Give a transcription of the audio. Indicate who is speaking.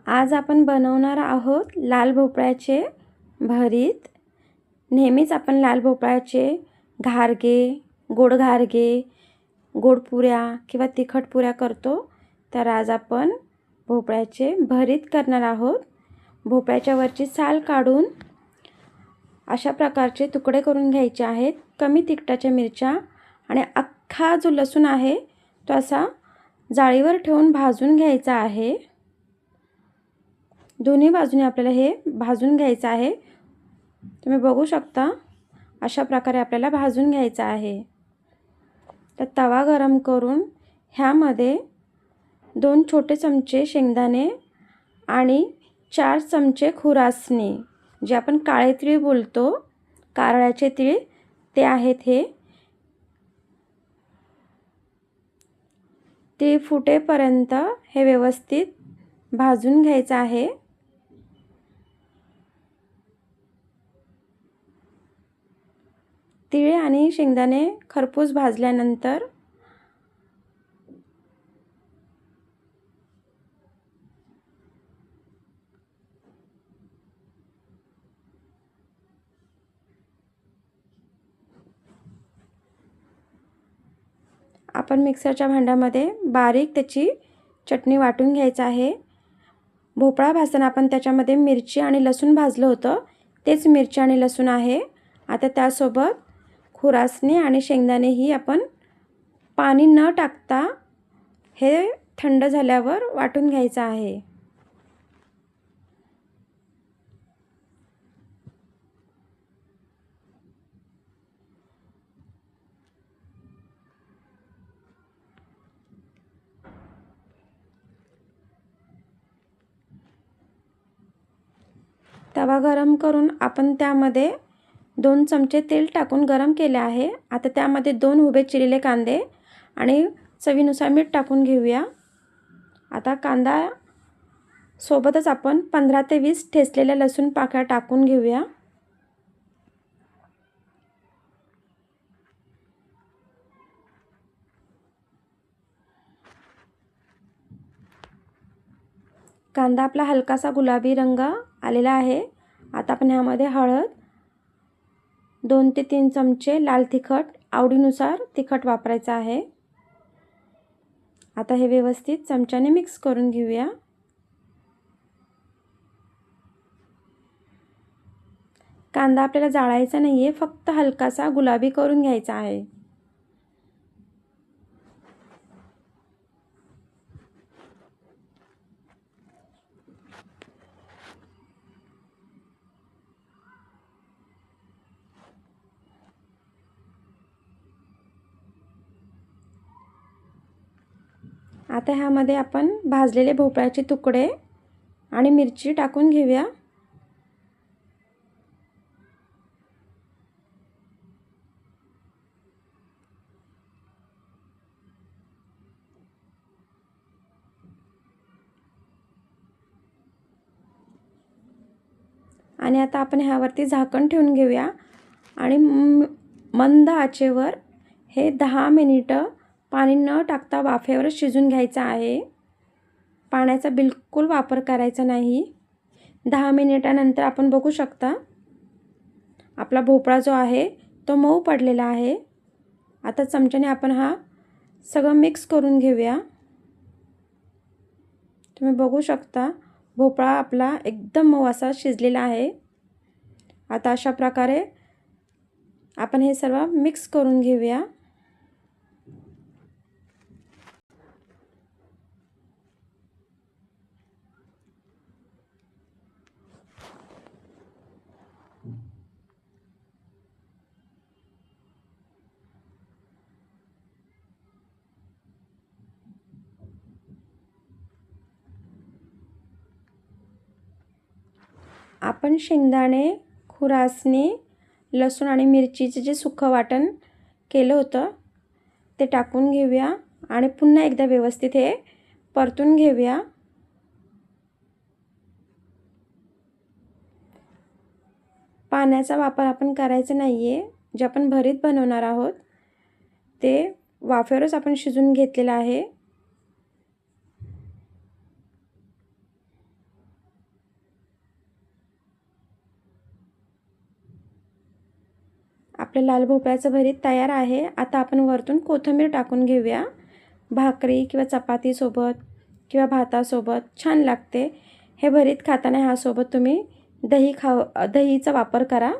Speaker 1: आज आपण बनवणार आहोत लाल भोपळ्याचे भरीत। नेहमीच आपण लाल भोपळ्याचे घारगे, गोड घारगे, गोड पुऱ्या किंवा तिखट पुऱ्या करतो, तर आज आपण भोपळ्याचे भरीत करणार आहोत। भोपळ्याच्या वरची साल काढून अशा प्रकारचे तुकडे करून घ्यायचे आहेत। कमी तिखटाच्या मिरच्या आणि अख्खा जो लसूण आहे तो असा जाळीवर ठेवून भाजून घ्यायचा आहे। दोन्ही बाजूने आपल्याला हे भाजून घ्यायचं आहे। तुम्ही बघू शकता अशा प्रकारे आपल्याला भाजून घ्यायचं आहे। तर तवा गरम करून ह्यामध्ये 2 छोटे चमचे शेंगदाणे आणि 4 चमचे खुरासणी, जे आपण काळे तीळ बोलतो, कारळ्याचे तीळ, ते आहेत हे। तीळ फुटेपर्यंत हे व्यवस्थित भाजून घ्यायचं आहे। तीळ आणि शेंगदाणे खरपूस भाजल्यानंतर आपण मिक्सरच्या भांड्यामध्ये बारीक त्याची चटणी वाटून घ्यायचं आहे। भोपळा भाजताना आपण त्याच्यामध्ये मिरची आणि लसूण भाजलं होतं, तेच मिरची आणि लसूण आहे। आता त्यासोबत खुरासणी आणि शेंगदाणेही आपण पाणी न टाकता हे थंड झाल्यावर वाटून घ्यायचं आहे। तवा गरम करून आपण त्यामध्ये 2 चमचे तेल टाकून गरम केले आहे। आता त्यामध्ये 2 उभे चिरलेले कांदे आणि चवीनुसार मीठ टाकून घेऊया। आता कांदा सोबतच आपण 15 ते 20 ठेचलेल्या लसूण पाकळ्या टाकून घेऊया। कांदा आपला हलकासा गुलाबी रंग आलेला आहे। आता आपण ह्यामध्ये हळद, 2 ते 3 चमचे लाल तिखट, आवडीनुसार तिखट वापरायचं आहे। आता हे व्यवस्थित चमच्याने मिक्स करून घेऊया। कांदा आपल्याला जाळायचा नाहीये, फक्त हलकासा गुलाबी करून घ्यायचा आहे। आता ह्यामध्ये आपण भाजलेले भोपळ्याचे तुकडे आणि मिरची टाकून घेऊया। आणि आता आपण ह्यावरती झाकण ठेवून घेऊया आणि मंद आचेवर हे 10 मिनिटं पाणी न टाकता वाफेवर शिजून घ्यायचं आहे। पाण्याचा बिलकुल वापर करायचा नाही। 10 मिनिटानंतर आपण बघू शकता आपला भोपळा जो आहे तो मऊ पडलेला आहे। आता चमच्याने आपण हा सगळं मिक्स करून घेऊया। तुम्ही बघू शकता भोपळा आपला एकदम मऊ असा शिजलेला आहे। आता अशा प्रकारे आपण हे सर्व मिक्स करून घेऊया। आपण शेंगदाणे, खुरासणी, लसूण आणि मिरचीचे जे सुकं वाटण केलं होतं ते टाकून घेऊया आणि पुन्हा एकदा व्यवस्थित हे परतून घेऊया। पाण्याचा वापर आपण करायचा नाहीये। जे आपण भरीत बनवणार आहोत ते वाफेवरच आपण शिजून घेतलेलं आहे। आपलं लाल भोपळ्याचं भरीत तयार आहे. आता आपण वरतून कोथिंबीर टाकून घेऊया. भाकरी किंवा चपातीसोबत किंवा भातासोबत छान लागते. हे भरीत खाताना ह्यासोबत तुम्ही दहीचा वापर करा.